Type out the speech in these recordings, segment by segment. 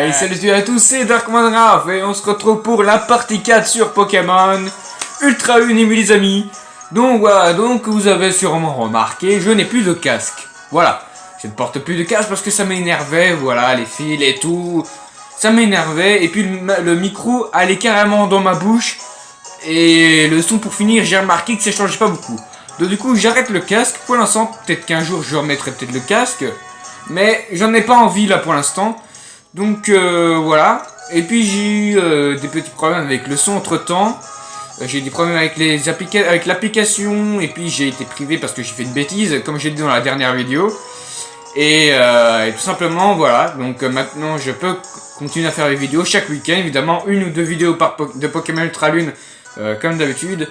Hey, salut à tous, c'est Darkman Raph et on se retrouve pour la partie 4 sur Pokémon Ultra Unimi les amis. Donc voilà, donc vous avez sûrement remarqué, je n'ai plus de casque. Voilà, je ne porte plus de casque parce que ça m'énervait, voilà, les fils et tout. Ça m'énervait et puis le micro allait carrément dans ma bouche. Et le son pour finir, j'ai remarqué que ça changeait pas beaucoup. Donc du coup j'arrête le casque pour l'instant, peut-être qu'un jour je remettrai peut-être le casque. Mais j'en ai pas envie là pour l'instant. Donc voilà. Et puis j'ai eu des petits problèmes avec le son entre temps. J'ai eu des problèmes avec l'application. Et puis j'ai été privé parce que j'ai fait une bêtise, comme j'ai dit dans la dernière vidéo. Et tout simplement voilà. Donc maintenant je peux continuer à faire des vidéos chaque week-end. Évidemment une ou deux vidéos de Pokémon Ultra Lune comme d'habitude.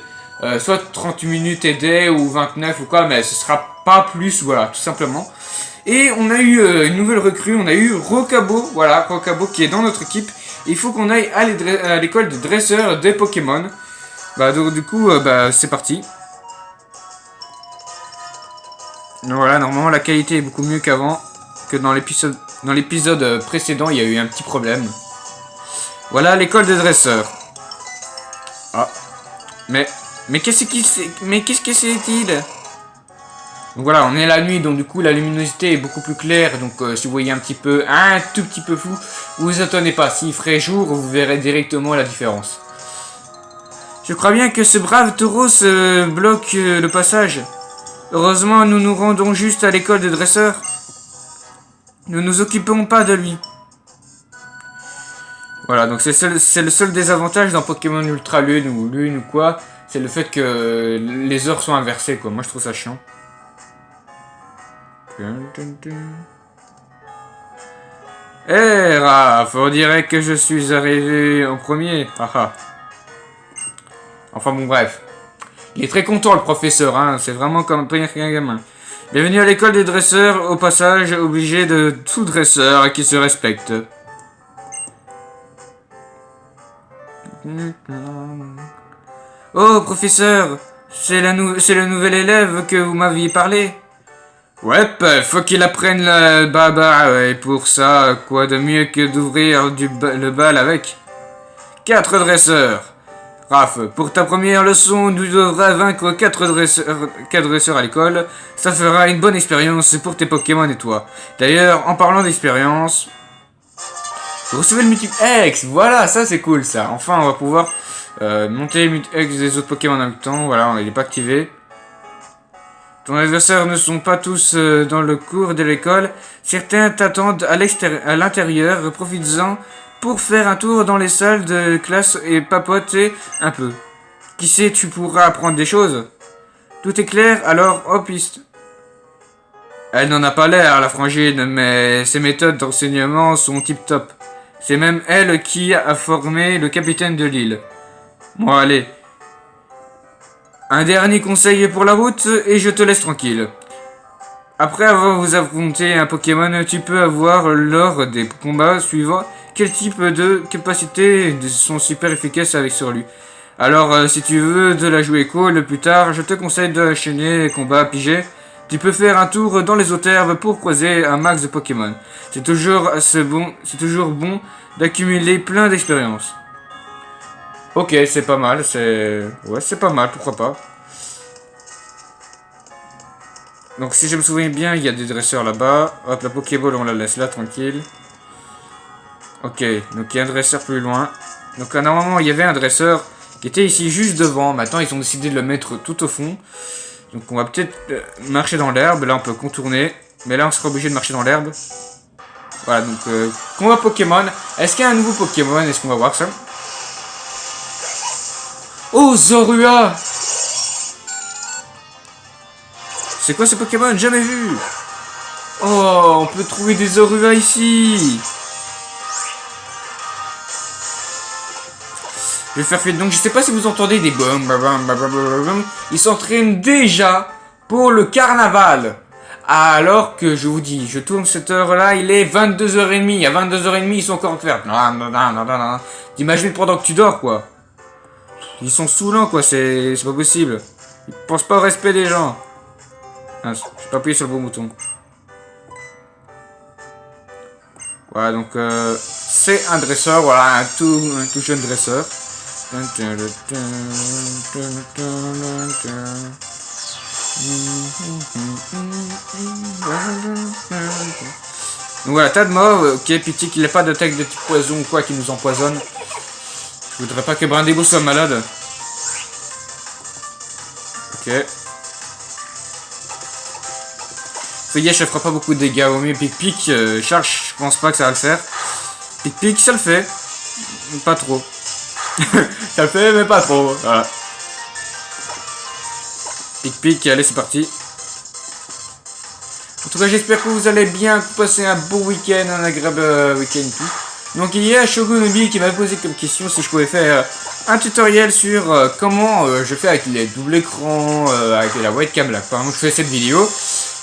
Soit 30 minutes et des ou 29 ou quoi. Mais ce sera pas plus, voilà, tout simplement. Et on a eu une nouvelle recrue, on a eu Rokabo, voilà, Rokabo qui est dans notre équipe. Il faut qu'on aille à l'école de dresseur des Pokémon. Bah donc du coup, c'est parti. Donc voilà, normalement la qualité est beaucoup mieux qu'avant, que dans l'épisode précédent, il y a eu un petit problème. Voilà l'école de dresseur. Ah, mais qu'est-ce que c'est-il? Donc voilà, on est la nuit, donc du coup la luminosité est beaucoup plus claire. Donc si vous voyez un tout petit peu flou, vous étonnez pas. S'il ferait jour, vous verrez directement la différence. Je crois bien que ce brave taureau se bloque le passage. Heureusement, nous nous rendons juste à l'école de dresseurs. Nous nous occupons pas de lui. Voilà, donc c'est le seul désavantage dans Pokémon Ultra Lune ou quoi. C'est le fait que les heures sont inversées, quoi. Moi je trouve ça chiant. Eh Raph, on dirait que je suis arrivé en premier. Haha. Enfin bon bref. Il est très content le professeur, hein. C'est vraiment comme un gamin. Bienvenue à l'école des dresseurs, au passage obligé de tout dresseur qui se respecte. Oh professeur, c'est le nouvel élève que vous m'aviez parlé. Ouais, faut qu'il apprenne le baba, et pour ça, quoi de mieux que d'ouvrir le bal avec 4 dresseurs. Raph, pour ta première leçon, tu devras vaincre 4 dresseurs à l'école. Ça fera une bonne expérience pour tes Pokémon et toi. D'ailleurs, en parlant d'expérience, vous recevez le multi-X. Voilà, ça c'est cool ça. Enfin, on va pouvoir monter le multi-X des autres Pokémon en même temps. Voilà, il n'est pas activé. Ton adversaire ne sont pas tous dans le cours de l'école. Certains t'attendent à l'intérieur. Profites-en pour faire un tour dans les salles de classe et papoter un peu. Qui sait, tu pourras apprendre des choses. Tout est clair, alors hop piste. Elle n'en a pas l'air, la frangine, mais ses méthodes d'enseignement sont tip-top. C'est même elle qui a formé le capitaine de l'île. Bon, allez. Un dernier conseil pour la route et je te laisse tranquille. Après avoir vous affronté un Pokémon, tu peux avoir lors des combats suivants quel type de capacités sont super efficaces sur lui. Alors si tu veux de la jouer cool plus tard, je te conseille d'enchaîner les combats pigés. Tu peux faire un tour dans les autres herbes pour croiser un max de Pokémon. C'est toujours bon d'accumuler plein d'expérience. Ok, c'est pas mal, c'est pas mal, pourquoi pas. Donc si je me souviens bien, il y a des dresseurs là-bas. Hop, la Pokéball, on la laisse là, tranquille. Ok, donc il y a un dresseur plus loin. Donc normalement, il y avait un dresseur qui était ici juste devant. Maintenant, ils ont décidé de le mettre tout au fond. Donc on va peut-être marcher dans l'herbe. Là, on peut contourner. Mais là, on sera obligé de marcher dans l'herbe. Voilà, donc combat Pokémon. Est-ce qu'il y a un nouveau Pokémon? Est-ce qu'on va voir ça? Oh, Zorua! C'est quoi ce Pokémon? Jamais vu! Oh, on peut trouver des Zorua ici! Je vais faire fuite. Donc, je sais pas si vous entendez des boum. Ils s'entraînent déjà pour le carnaval. Alors que je vous dis, je tourne cette heure-là, il est 22h30. À 22h30, ils sont encore ouverts. Non. T'imagines pendant que tu dors, quoi. Ils sont saoulants, quoi, c'est pas possible. Ils pensent pas au respect des gens. Ah, j'ai pas appuyé sur le bon bouton. Voilà, donc c'est un dresseur, voilà, un tout jeune dresseur. Donc voilà, tas de morts, ok, pitié qu'il n'ait pas d'attaque de type poison ou quoi qui nous empoisonne. Je voudrais pas que Brindebo soit malade. Ok. Feuillage, ça fera pas beaucoup de dégâts, au mieux pic-pic, charge, je pense pas que ça va le faire. Pic-pic, ça le fait. Pas trop. Ça le fait, mais pas trop, voilà. Pic-pic, allez, c'est parti. En tout cas, j'espère que vous allez bien, passer un beau week-end, un agréable week-end et tout. Donc, il y a Shogun Obi qui m'a posé comme question si je pouvais faire un tutoriel sur comment je fais avec les doubles écrans, avec la webcam là. Par exemple, je fais cette vidéo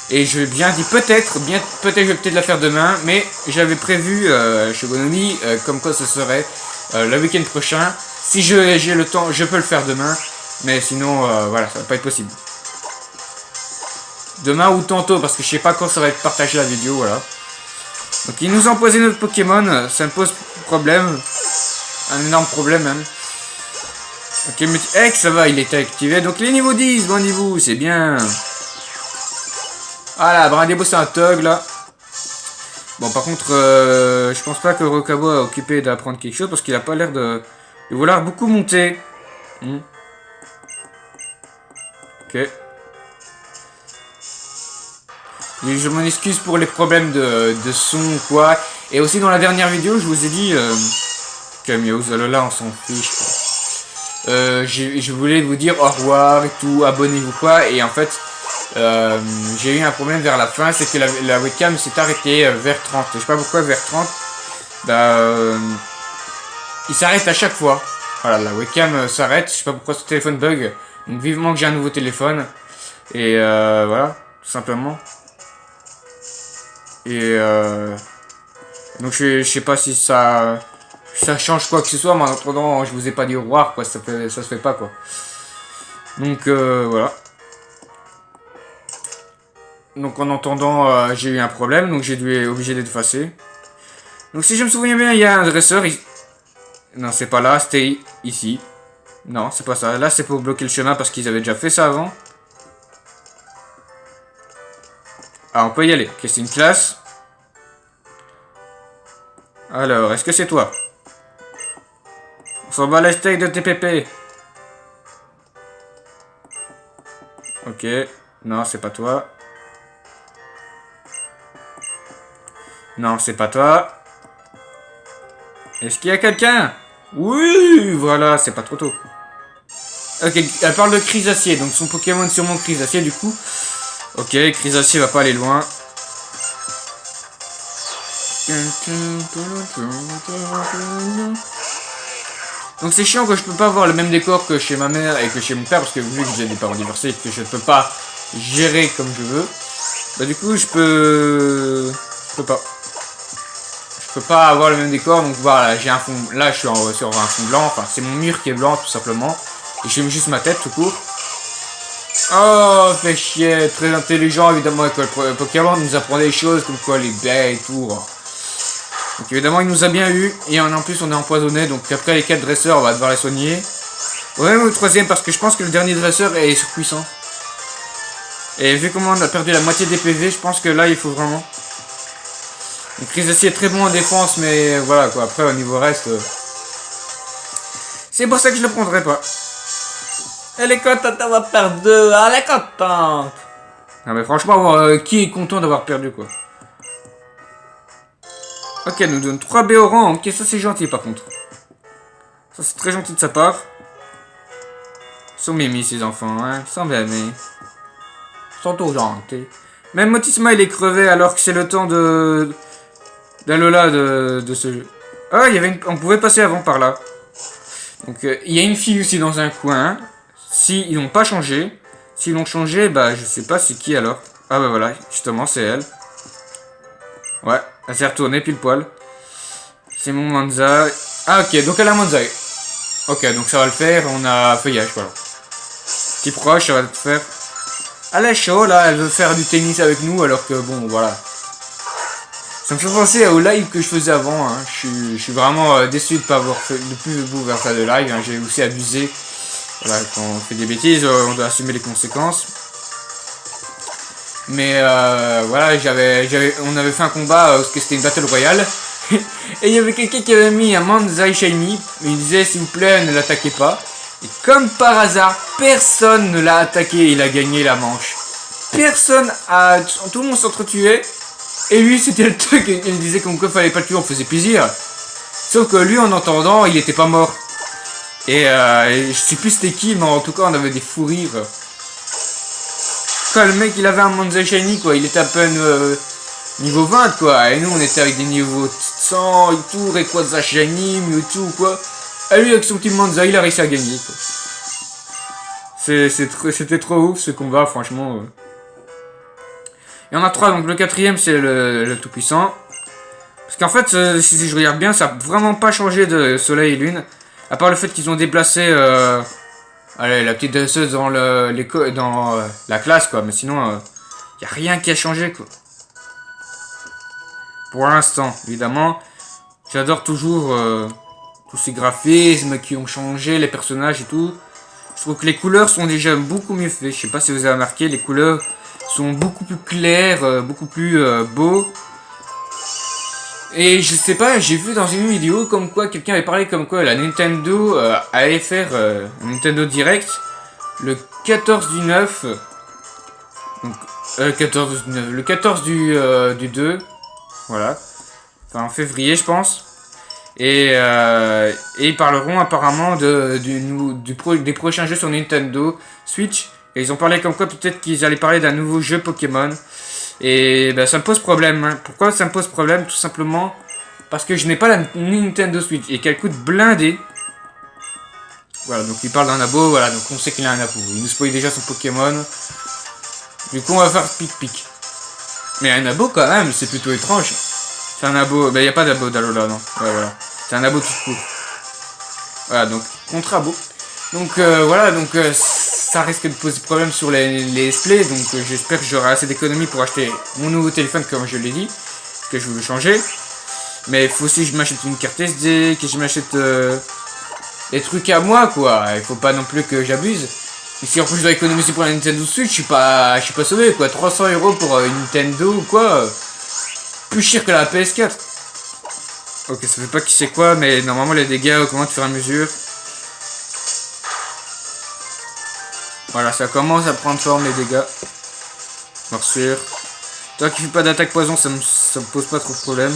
et je bien dit peut-être je vais peut-être la faire demain, mais j'avais prévu Shogun Obi comme quoi ce serait le week-end prochain. Si j'ai le temps, je peux le faire demain, mais sinon, voilà, ça va pas être possible. Demain ou tantôt, parce que je sais pas quand ça va être partagé la vidéo, voilà. Donc ils nous ont empoisonné notre Pokémon, ça me pose problème. Un énorme problème même. Ok, mais ça va, il était activé. Donc les niveaux 10, Brindebo, c'est bien. Voilà, Brindebo c'est un thug là. Bon par contre, je pense pas que Rokabo a occupé d'apprendre quelque chose parce qu'il a pas l'air de vouloir beaucoup monter. Ok. Et je m'en excuse pour les problèmes de son ou quoi. Et aussi dans la dernière vidéo, je vous ai dit que Miaouzalola, on s'en fiche. Je voulais vous dire au revoir et tout, abonnez-vous quoi. Et en fait, j'ai eu un problème vers la fin, c'est que la webcam s'est arrêtée vers 30. Je sais pas pourquoi vers 30. Il s'arrête à chaque fois. Voilà, la webcam s'arrête. Je sais pas pourquoi ce téléphone bug. Donc vivement que j'ai un nouveau téléphone. Et voilà, tout simplement. Et donc je sais pas si ça change quoi que ce soit, mais en attendant je vous ai pas dit au revoir quoi, ça se fait pas quoi. Donc voilà. Donc en entendant j'ai eu un problème, donc j'ai dû obligé d'effacer. Donc si je me souviens bien, il y a un dresseur. Non, c'est pas là, c'était ici. Non, c'est pas ça. Là c'est pour bloquer le chemin parce qu'ils avaient déjà fait ça avant. Ah, on peut y aller. Ok, c'est une classe. Alors, est-ce que c'est toi? On s'en bat les steaks de TPP. Ok. Non, c'est pas toi. Non, c'est pas toi. Est-ce qu'il y a quelqu'un? Oui, voilà, c'est pas trop tôt. Ok, elle parle de Chrysacier, donc son Pokémon est sûrement Chrysacier du coup. Ok, Chrysacier va pas aller loin. Donc c'est chiant que je peux pas avoir le même décor que chez ma mère et que chez mon père, parce que vu que j'ai des parents divorcés et que je peux pas gérer comme je veux, bah du coup je peux pas avoir le même décor. Donc voilà, j'ai un fond, là je suis sur un fond blanc, enfin c'est mon mur qui est blanc tout simplement, et j'ai juste ma tête tout court. Oh, fait chier, très intelligent évidemment avec le Pokémon, nous apprend des choses comme quoi les baies et tout. Donc évidemment il nous a bien eu, et en plus on est empoisonné, donc après les 4 dresseurs on va devoir les soigner. Ouais, ou le troisième parce que je pense que le dernier dresseur est surpuissant. Et vu comment on a perdu la moitié des PV, je pense que là il faut vraiment. Donc Chrysacier est très bon en défense, mais voilà quoi, après au niveau reste... C'est pour ça que je le prendrai pas. Elle est contente d'avoir perdu, elle est contente. Non mais franchement, qui est content d'avoir perdu quoi? Ok, elle nous donne 3 B au rang, ok ça c'est gentil par contre. Ça c'est très gentil de sa part. Ils sont mémis ces enfants, hein, ils sont bien aimés. Ils sont tout gentils. Même Motisma il est crevé alors que c'est le temps de Lola de ce jeu. Ah, il y avait on pouvait passer avant par là. Donc il y a une fille aussi dans un coin. S'ils n'ont pas changé, s'ils l'ont changé, bah je sais pas c'est qui alors. Ah bah voilà, justement c'est elle. Ouais, elle s'est retournée pile poil. C'est mon Manzai. Ah ok, donc elle a Manzai. Ok, donc ça va le faire, on a feuillage, voilà. Petit proche, ça va le faire. Elle est chaud là, elle veut faire du tennis avec nous alors que bon, voilà. Ça me fait penser au live que je faisais avant. Hein. Je suis vraiment déçu de pas avoir fait, de plus pouvoir faire de live. Hein. J'ai aussi abusé. Voilà, quand on fait des bêtises, on doit assumer les conséquences. Mais voilà, on avait fait un combat parce que c'était une battle royale. Et il y avait quelqu'un qui avait mis un Manzai Shiny. Il disait s'il vous plaît ne l'attaquez pas. Et comme par hasard, personne ne l'a attaqué et il a gagné la manche. Tout le monde s'entretuait. Et lui c'était le truc, il disait comme quoi fallait pas le tuer, on faisait plaisir. Sauf que lui en entendant, il était pas mort. Et je sais plus c'était qui, mais en tout cas on avait des fous rires. Quand le mec il avait un Manzai Shiny quoi, il était à peine niveau 20 quoi. Et nous on était avec des niveaux 100 et tout, Rayquaza Shiny, Mewtwo quoi. Et lui avec son petit Manzai il a réussi à gagner quoi. C'était trop ouf ce combat franchement. Il y en a 3, donc le 4ème c'est le tout puissant. Parce qu'en fait, si je regarde bien, ça n'a vraiment pas changé de soleil et lune. À part le fait qu'ils ont déplacé allez, la petite dresseuse dans, la classe quoi. Mais sinon, il n'y a rien qui a changé quoi. Pour l'instant, évidemment. J'adore toujours tous ces graphismes qui ont changé, les personnages et tout. Je trouve que les couleurs sont déjà beaucoup mieux faites. Je sais pas si vous avez remarqué, les couleurs sont beaucoup plus clairs, beaucoup plus beaux. Et je sais pas, j'ai vu dans une vidéo comme quoi quelqu'un avait parlé comme quoi la Nintendo allait faire un Nintendo Direct le 14 du 9. Donc, le 14 du 2. Voilà. Enfin, en février, je pense. Et ils parleront apparemment des prochains jeux sur Nintendo Switch. Et ils ont parlé comme quoi peut-être qu'ils allaient parler d'un nouveau jeu Pokémon. Et ben, ça me pose problème. Hein. Pourquoi ça me pose problème? Tout simplement parce que je n'ai pas la Nintendo Switch et qu'elle coûte blindé. Voilà, donc il parle d'un abo. Voilà, donc on sait qu'il a un abo. Il nous spoil déjà son Pokémon. Du coup, on va faire pic-pic. Mais un abo quand même, c'est plutôt étrange. C'est un abo. Ben, il n'y a pas d'abo d'Alola, non. Ouais, voilà. C'est un abo tout court. Voilà, donc, contre abo. Donc, voilà, donc, ça risque de poser problème sur les displays. Donc, j'espère que j'aurai assez d'économies pour acheter mon nouveau téléphone, comme je l'ai dit. Que je veux changer. Mais il faut aussi que je m'achète une carte SD, que je m'achète des trucs à moi, quoi. Il faut pas non plus que j'abuse. Et si en plus je dois économiser pour la Nintendo Switch, je suis pas sauvé, quoi. 300 € pour une Nintendo ou quoi. Plus cher que la PS4. Ok, ça fait pas qui sait quoi, mais normalement les dégâts augmentent au fur et à mesure. Voilà, ça commence à prendre forme les dégâts. Morsure. Toi qui fais pas d'attaque poison, ça me pose pas trop de problème.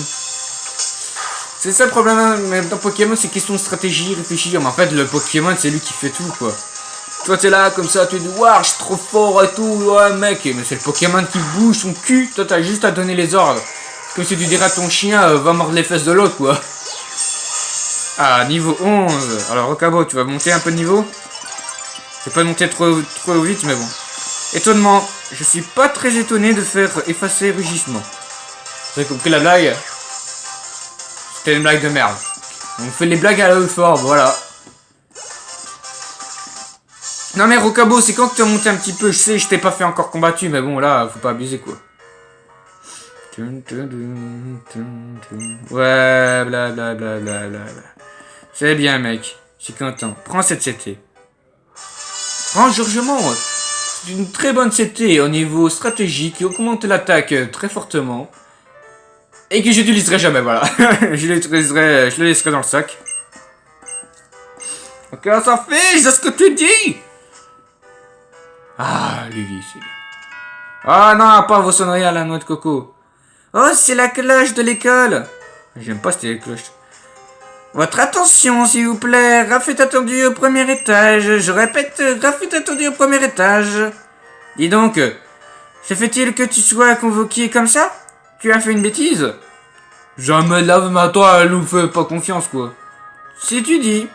C'est ça le problème même dans Pokémon, c'est question de stratégie, réfléchir. Mais en fait, le Pokémon, c'est lui qui fait tout, quoi. Toi, t'es là, comme ça, tu dis, waouh, je suis trop fort et tout, ouais, mec. Mais c'est le Pokémon qui bouge son cul. Toi, t'as juste à donner les ordres. Comme si tu dirais à ton chien, va mordre les fesses de l'autre, quoi. Ah, niveau 11. Alors, Rocabo, tu vas monter un peu de niveau. Je vais pas monter trop vite, mais bon. Étonnement. Je suis pas très étonné de faire effacer rugissement. Vous avez compris la blague? C'était une blague de merde. On fait les blagues à la haute forme, voilà. Non mais Rocabo, c'est quand que tu as monté un petit peu? Je sais, je t'ai pas fait encore combattu, mais bon, là, faut pas abuser, quoi. Ouais, blablabla. C'est bien, mec. Je suis content. Prends cette CT. Prends Georgemont. C'est une très bonne CT au niveau stratégique qui augmente l'attaque très fortement. Et que j'utiliserai jamais, voilà. je le laisserai dans le sac. Ok, on s'en fiche de ce que tu dis. Ah, Lévi, c'est bien. Ah non, pas vos sonneries à la noix de coco. Oh, c'est la cloche de l'école. J'aime pas cette cloche. Votre attention, s'il vous plaît. Raph est attendu au premier étage. Je répète, Raph est attendu au premier étage. Dis donc, se fait-il que tu sois convoqué comme ça? Tu as fait une bêtise? Jamais de la vie, mais toi, elle nous fait pas confiance, quoi. Si tu dis.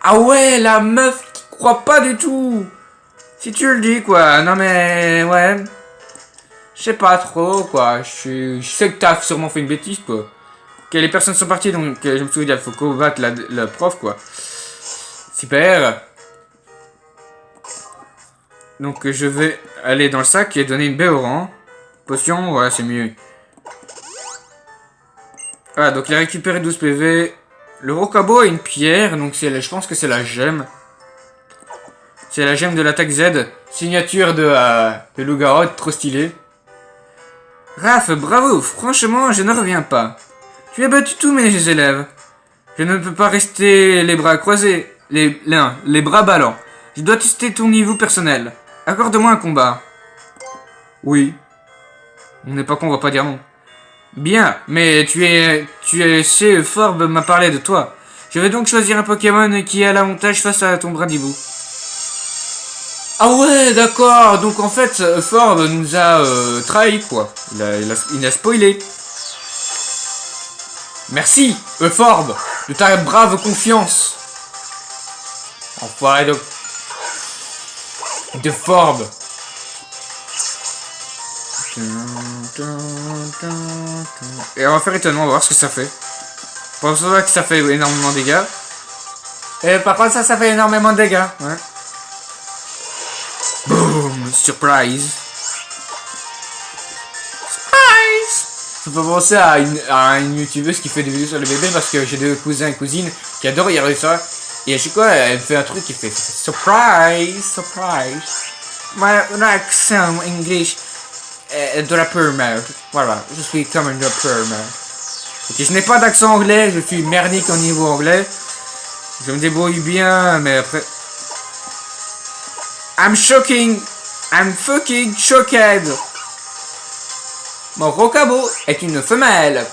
Ah ouais, la meuf qui croit pas du tout. Si tu le dis, quoi. Non mais, ouais. Je sais pas trop, quoi. Je sais que t'as sûrement fait une bêtise, quoi. Ok, les personnes sont parties, donc je me souviens, il faut combattre la prof, quoi. Super. Donc je vais aller dans le sac et donner une baie au rang. Potion, ouais, c'est mieux. Voilà, donc il a récupéré 12 PV. Le Rocabo a une pierre, donc je pense que c'est la gemme. C'est la gemme de l'attaque Z. Signature de Loup-Garou, trop stylé. Raph, bravo, franchement, je ne reviens pas. Tu as battu tous mes élèves. Je ne peux pas rester les bras croisés, les bras ballants. Je dois tester ton niveau personnel. Accorde-moi un combat. Oui. On n'est pas con, on va pas dire non. Bien, mais tu es chez Forbe m'a parlé de toi. Je vais donc choisir un Pokémon qui a l'avantage face à ton Bradibou. Ah ouais, d'accord. Donc en fait, Forbe nous a trahi, quoi. Il a spoilé. Merci, Forbe, de ta brave confiance. Enfoiré de Forbe. Et on va faire étonnement, on va voir ce que ça fait. Je pense pas que ça fait énormément de dégâts. Et par contre, ça fait énormément de dégâts. Ouais. Boom! Surprise! Surprise! Ça peut penser à une youtubeuse qui fait des vidéos sur le bébé parce que j'ai deux cousins et cousines qui adorent regarder ça. Et à chaque fois, elle fait un truc qui fait surprise! Surprise! Mon accent anglais de la merde. Voilà, je suis comme une merde. Ok, je n'ai pas d'accent anglais, je suis merdique au niveau anglais. Je me débrouille bien, mais après... I'm fucking shocked. Mon Rocabo est une femelle.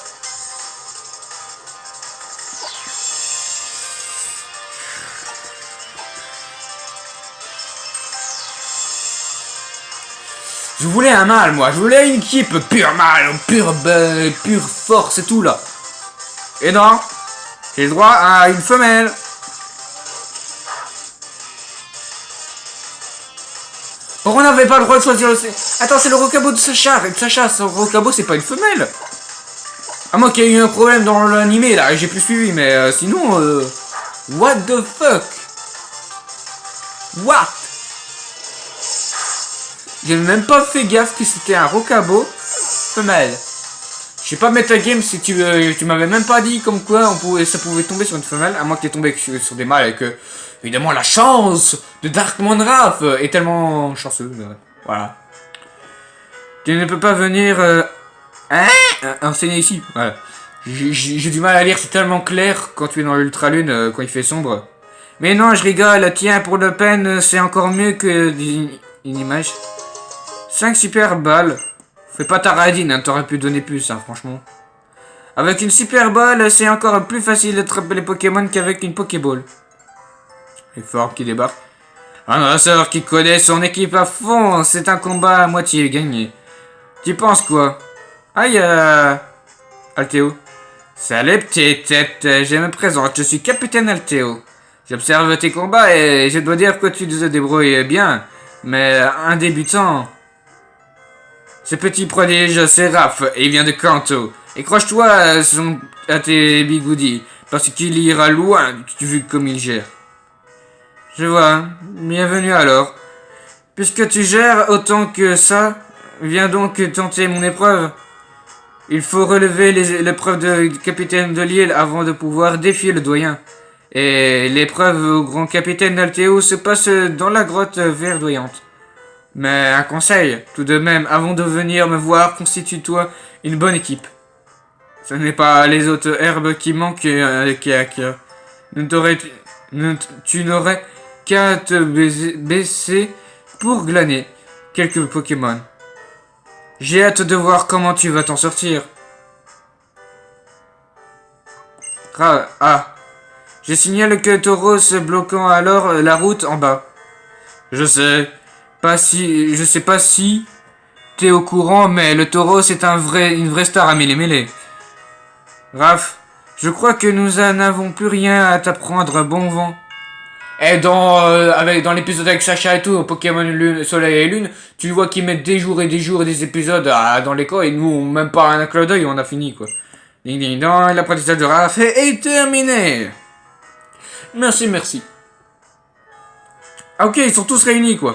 Je voulais un mâle, moi. Je voulais une équipe pure mâle, pure force et tout, là. Et non, j'ai le droit à une femelle. Or, on n'avait pas le droit de choisir le... Attends, c'est le Rocabo de Sacha. Avec Sacha, son Rocabo, c'est pas une femelle. À moins qu'il y ait eu un problème dans l'animé, là. J'ai plus suivi, mais sinon... What the fuck? What? J'ai même pas fait gaffe que c'était un Rocabo femelle. Je sais pas metagame si tu m'avais même pas dit comme quoi ça pouvait tomber sur une femelle, à moins que tu aies tombé sur des mâles et que, évidemment, la chance de Darkmon Raph est tellement chanceuse. Voilà. Tu ne peux pas venir enseigner ici. Voilà. J'ai du mal à lire, c'est tellement clair quand tu es dans l'ultralune, quand il fait sombre. Mais non, je rigole, tiens, pour le peine, c'est encore mieux que une image. 5 super balles. Fais pas ta radine, hein, t'aurais pu donner plus, hein, franchement. Avec une super balle, c'est encore plus facile d'attraper les Pokémon qu'avec une Pokéball. Les Forbes qui débarquent. Un dresseur qui connaît son équipe à fond, c'est un combat à moitié gagné. Tu penses quoi? Aïe, Altéo. Salut petite tête, je me présente, je suis Capitaine Altéo. J'observe tes combats et je dois dire que tu te débrouilles bien, mais un débutant... Ce petit prodige, c'est Raph, et il vient de Kanto. Et croche-toi à tes bigoudis, parce qu'il ira loin, vu comme il gère. Je vois, bienvenue alors. Puisque tu gères autant que ça, viens donc tenter mon épreuve. Il faut relever l'épreuve de capitaine de l'île avant de pouvoir défier le doyen. Et l'épreuve au grand capitaine d'Altéo se passe dans la grotte verdoyante. Mais un conseil, tout de même, avant de venir me voir, constitue-toi une bonne équipe. Ce n'est pas les autres herbes qui manquent tu n'aurais qu'à te baisser pour glaner quelques Pokémon. J'ai hâte de voir comment tu vas t'en sortir. Je signale que Tauros bloquant alors la route en bas. Je sais pas si t'es au courant, mais le Tauros est une vraie star à mêler. Raph, je crois que nous n'avons plus rien à t'apprendre, bon vent. Et dans l'épisode avec Sacha et tout, Pokémon Lune, Soleil et Lune, tu vois qu'ils mettent des jours et des épisodes dans l'école, et nous, même pas un clin d'œil, on a fini, quoi. Ding ding dong, l'apprentissage de Raph est terminé. Merci. Ah, ok, ils sont tous réunis, quoi.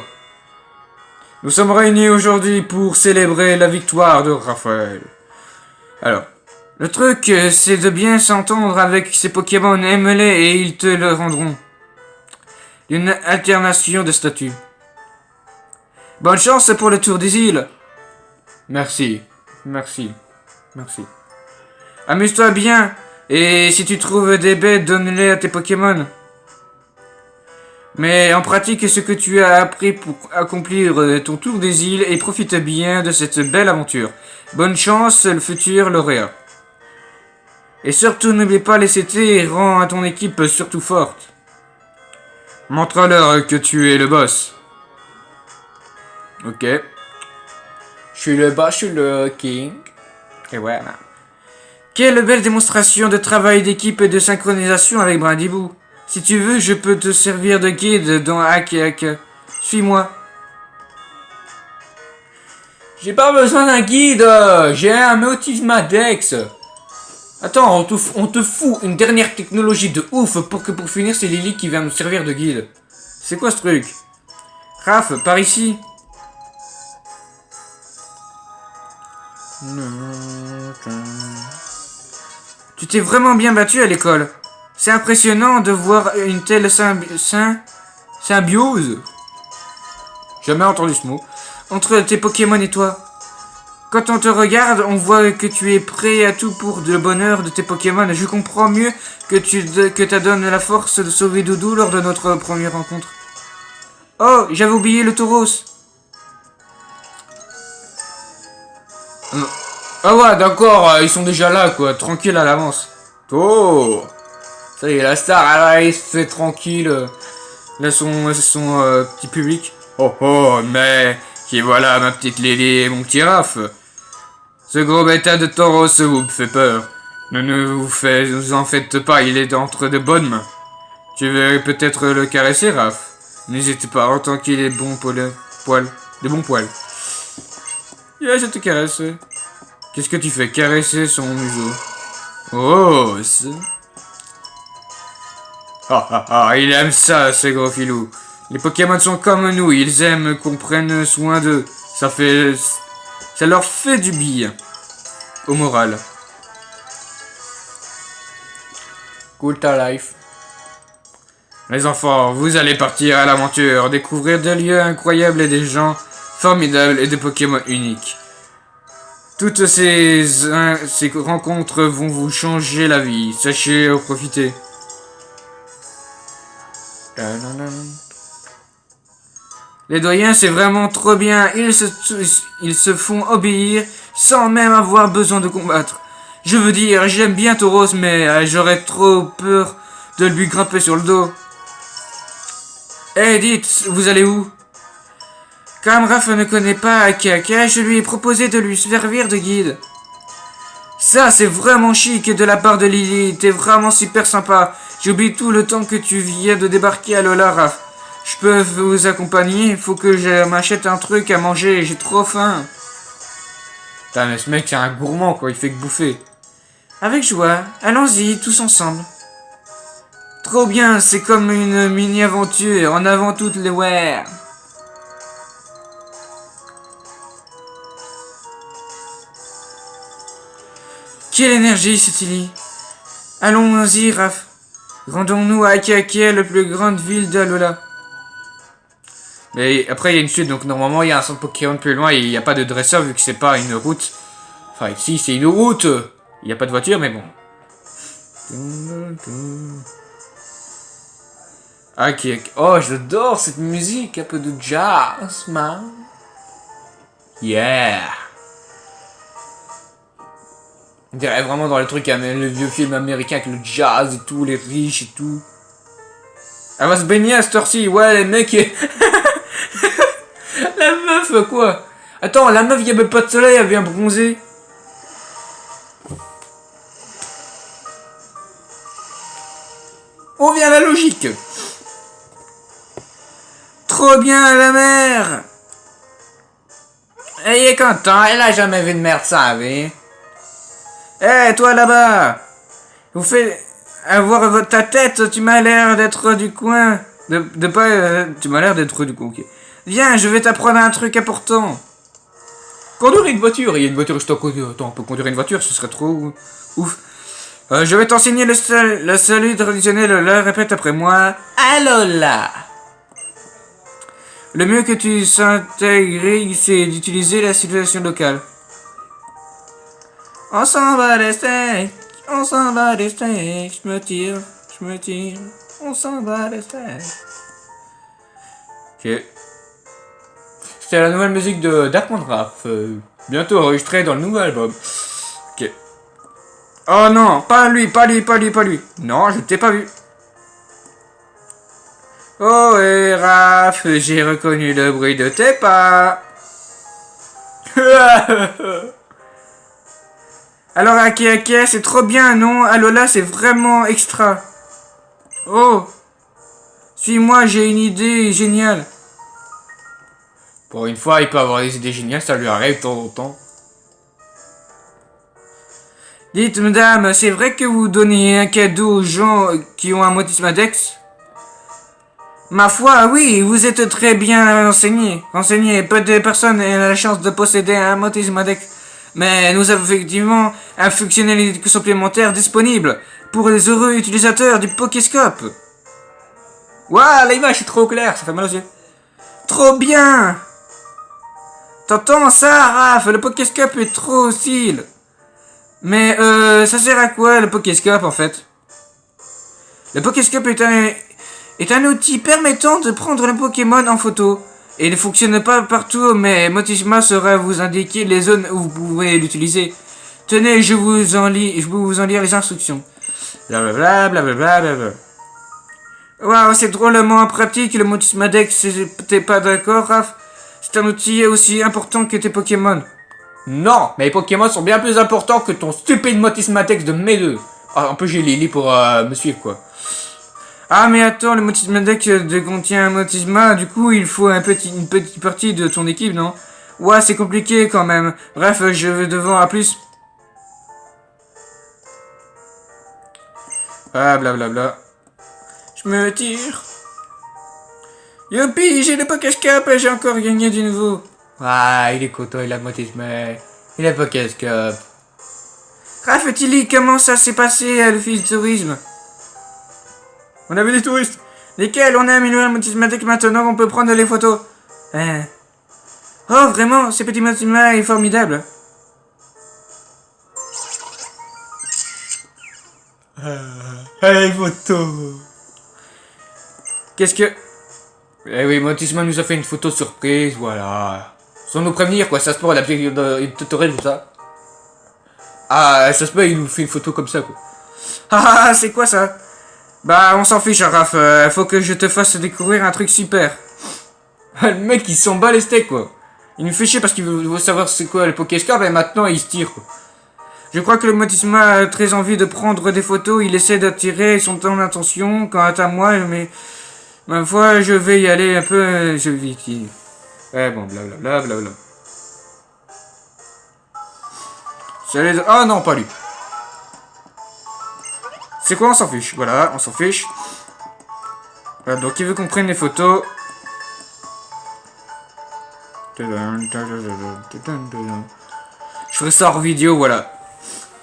Nous sommes réunis aujourd'hui pour célébrer la victoire de Raphaël. Alors, Le truc, c'est de bien s'entendre avec ces Pokémon, aime-les et ils te le rendront. Une alternation de statut. Bonne chance pour le tour des îles. Merci. Merci. Merci. Amuse-toi bien. Et si tu trouves des bêtes, donne-les à tes Pokémon. Mais en pratique ce que tu as appris pour accomplir ton tour des îles et profite bien de cette belle aventure. Bonne chance, le futur lauréat. Et surtout n'oublie pas les CT et rends à ton équipe surtout forte. Montre-leur que tu es le boss. Ok. Je suis le boss, je suis le king. Et voilà. Quelle belle démonstration de travail d'équipe et de synchronisation avec Brindibou. Si tu veux, je peux te servir de guide dans Hack et Hack. Suis-moi. J'ai pas besoin d'un guide. J'ai un autisme Dex. Attends, on te fout une dernière technologie de ouf pour finir, c'est Lily qui vient nous servir de guide. C'est quoi ce truc? Raph, par ici. Tu t'es vraiment bien battu à l'école. C'est impressionnant de voir une telle symbiose. Jamais entendu ce mot. Entre tes Pokémon et toi. Quand on te regarde, on voit que tu es prêt à tout pour le bonheur de tes Pokémon. Je comprends mieux que t'as donné la force de sauver Doudou lors de notre première rencontre. Oh, j'avais oublié le Tauros. Ah ouais, d'accord, ils sont déjà là, quoi. Tranquille à l'avance. Oh, ça y est, la star, alors il se fait tranquille. Là, son petit public. Oh, oh, mais... qui voilà, ma petite Lily et mon petit Raph. Ce gros bêta de Tauros vous fait peur. Ne vous en faites pas, il est entre de bonnes mains. Tu veux peut-être le caresser, Raph? N'hésite pas, en tant qu'il est bon pour le poil. De bons poils. Yeah, je te caresse. Qu'est-ce que tu fais? Caresser son museau. Oh, il aime ça, ce gros filou. Les Pokémon sont comme nous, ils aiment qu'on prenne soin d'eux. Ça leur fait du bien. Au moral. Cool ta life. Les enfants, vous allez partir à l'aventure, découvrir des lieux incroyables et des gens formidables et des Pokémon uniques. Toutes ces rencontres vont vous changer la vie. Sachez en profiter. Les doyens, c'est vraiment trop bien. Ils se font obéir sans même avoir besoin de combattre. Je veux dire, j'aime bien Tauros, mais j'aurais trop peur de lui grimper sur le dos. Eh, dites, vous allez où? Comme Raph ne connaît pas Akaka, je lui ai proposé de lui servir de guide. Ça, c'est vraiment chic de la part de Lily. T'es vraiment super sympa. J'oublie tout le temps que tu viens de débarquer à Lola, Raph. Je peux vous accompagner? Faut que je m'achète un truc à manger. J'ai trop faim. Putain, mais ce mec, c'est un gourmand, quoi. Il fait que bouffer. Avec joie. Allons-y, tous ensemble. Trop bien. C'est comme une mini-aventure. En avant toutes les wares. Quelle énergie, cette Lily. Allons-y, Raph. Rendons-nous à Akaka, la plus grande ville d'Alola. Mais après, il y a une suite, donc normalement, il y a un centre Pokémon plus loin et il n'y a pas de dresseur vu que c'est pas une route. Enfin, si, c'est une route. Il n'y a pas de voiture, mais bon. Ok. Oh, j'adore cette musique, un peu de jazz, man. Yeah. On dirait vraiment dans les trucs, le vieux film américain avec le jazz et tout, les riches et tout. Elle va se baigner à cette heure-ci, ouais, les mecs. La meuf, quoi. Attends, la meuf, il n'y avait pas de soleil, elle vient bronzer. On vient à la logique. Trop bien, la mer. Elle est content, elle a jamais vu de merde, ça, oui. Eh, toi là-bas! Vous faites avoir ta tête, tu m'as l'air d'être du coin. Tu m'as l'air d'être du coin, ok. Viens, je vais t'apprendre un truc important. Conduire une voiture, il y a une voiture juste à côté. Attends, on peut conduire une voiture, ce serait trop ouf. Je vais t'enseigner le salut traditionnel, là, répète après moi. Alola. Le mieux que tu s'intègres, c'est d'utiliser la situation locale. On s'en va les steaks, on s'en va les steaks, je me tire, on s'en va les steaks. Ok. C'était la nouvelle musique de Darkman Raph, bientôt enregistrée dans le nouvel album. Ok. Oh non, pas lui. Non, je t'ai pas vu. Oh et Raph, j'ai reconnu le bruit de tes pas. Alors Ake, c'est trop bien, non? Alola, c'est vraiment extra. Oh, suis-moi, j'ai une idée géniale. Pour une fois, il peut avoir des idées géniales, ça lui arrive de temps en temps. Dites, madame, c'est vrai que vous donnez un cadeau aux gens qui ont un Motis Maddex? Ma foi, oui, vous êtes très bien renseigné. Peu de personnes ont la chance de posséder un Motis Maddex. Mais nous avons effectivement une fonctionnalité supplémentaire disponible pour les heureux utilisateurs du Pokéscope. Waouh, l'image est trop claire, ça fait mal aux yeux. Trop bien! T'entends ça, Raph? Le Pokéscope est trop style. Mais ça sert à quoi le Pokéscope en fait? Le Pokéscope est un outil permettant de prendre le Pokémon en photo. Et il ne fonctionne pas partout, mais Motisma saura vous indiquer les zones où vous pouvez l'utiliser. Tenez, je vous en lire les instructions. Blablabla. Waouh, c'est drôlement pratique le Motisma Dex, t'es pas d'accord, Raph? C'est un outil aussi important que tes Pokémon. Non, mais les Pokémon sont bien plus importants que ton stupide Motisma Dex de mes deux. Ah, en plus j'ai Lily pour me suivre quoi. Ah mais attends, le Motisma Dex contient un Motisma, du coup il faut une petite partie de ton équipe, non? Ouais, c'est compliqué quand même. Bref, je vais devant, à plus. Ah, blablabla. Je me tire. Youpi, j'ai le Pokéscope et j'ai encore gagné du nouveau. Ah, il est content, il a Motisma. Il a Pokéscope. Raph, Tilly, comment ça s'est passé à l'office de tourisme? On a vu des touristes. Lesquels? On a amélioré le Motisma Dex, maintenant on peut prendre les photos. Oh, vraiment, ce petit Motisma est formidable. Hey, photo. Qu'est-ce que... Eh oui, Motisma nous a fait une photo surprise, voilà. Sans nous prévenir, quoi, ça se peut, il tutoriel tout ça. Ah, ça se peut, il nous fait une photo comme ça, quoi. Ah, c'est quoi ça? Bah, on s'en fiche, Raph. Faut que je te fasse découvrir un truc super. Le mec, il s'en bat les steaks, quoi. Il nous fait chier parce qu'il veut savoir c'est quoi le Pokéscope et maintenant il se tire, quoi. Je crois que le Motisma a très envie de prendre des photos. Il essaie d'attirer son temps d'attention. Quant à moi, mais... Ma foi, je vais y aller un peu... Je vais y... Ouais, bon, blablabla. Oh non, pas lui. C'est quoi, on s'en fiche. Voilà, on s'en fiche. Voilà, donc il veut qu'on prenne les photos. Je ferai ça hors vidéo, voilà.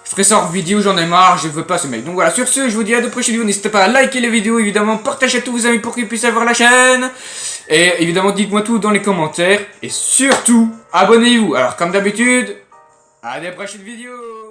Je ferai ça hors vidéo, j'en ai marre, je veux pas ce mec. Donc voilà, sur ce, je vous dis à de prochaines vidéos. N'hésitez pas à liker les vidéos, évidemment. Partagez à tous vos amis pour qu'ils puissent avoir la chaîne. Et évidemment, dites-moi tout dans les commentaires. Et surtout, abonnez-vous. Alors, comme d'habitude, à des prochaines vidéos.